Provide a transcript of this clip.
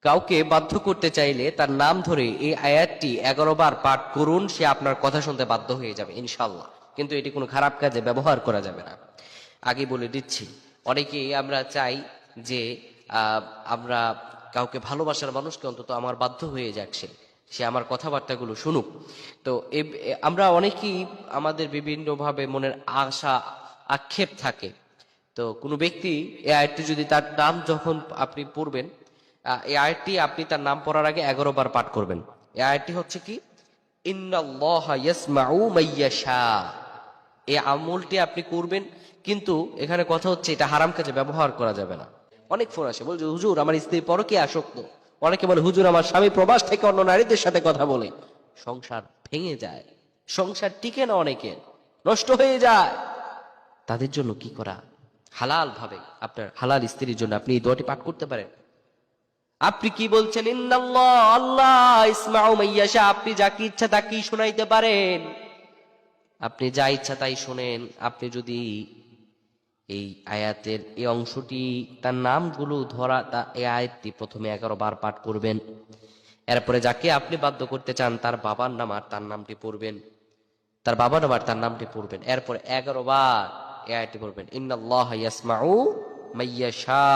কাউকে বাধ্য করতে চাইলে তার নাম ধরে এই আয়াতটি 11 বার পাঠ করুন, সে আপনার কথা শুনতে বাধ্য হয়ে যাবে ইনশাল্লাহ। কিন্তু এটি কোনো খারাপ কাজে ব্যবহার করা যাবে না। আগে বলে দিচ্ছি, অনেকেই আমরা চাই যে আহ, আমরা কাউকে ভালোবাসার মানুষকে অন্তত আমার বাধ্য হয়ে যাক, সে আমার কথাবার্তাগুলো শুনুক। তো আমরা অনেকেই আমাদের বিভিন্নভাবে মনের আশা আক্ষেপ থাকে। তো কোনো ব্যক্তি এই আয়াতটি যদি তার নাম যখন আপনি পড়বেন, এই আয়াতটি আপনি তার নাম পড়ার আগে 11 বার পাঠ করবেন। এই আয়াতটি হচ্ছে কি, ইন্নাল্লাহা ইয়াসমাউ মাইয়াশা। এই আমলটি আপনি করবেন, কিন্তু এখানে কথা হচ্ছে এটা হারাম কাজে ব্যবহার করা যাবে না। অনেক ফোন আসে, বলছে হুজুর আমার স্ত্রী পরকীয়া আসক্ত। অনেকে বলে হুজুর আমার স্বামী প্রবাস থেকে অন্য নারীদের সাথে কথা বলে। সংসার ভেঙে যায়, সংসার টিকে না, অনেকের নষ্ট হয়ে যায়। তাদের জন্য কি করা, হালাল ভাবে আপনার হালাল স্ত্রীর জন্য আপনি এই দোয়াটি পাঠ করতে পারেন। আপনি কি বলছেন, ইন্নাল্লাহ, আল্লাহ ইসমাউ মাইয়াশা, আপনি যাকে ইচ্ছা তাকেই শোনাইতে পারেন, আপনি যা ইচ্ছা তাই শোনেন। আপনি যদি এই আয়াতের এই অংশটি, তার নামগুলো ধরা, এই আয়াতটি প্রথমে 11 বার পাঠ করবেন। এরপরে যাকে আপনি বাধ্য করতে চান তার বাবার নাম আর তার নামটি পড়বেন, তার বাবার নাম আর তার নামটি পড়বেন। এরপরে 11 বার এই আয়াতটি পড়বেন, ইন্নাল্লাহ ইয়াসমাউ মাইয়াশা।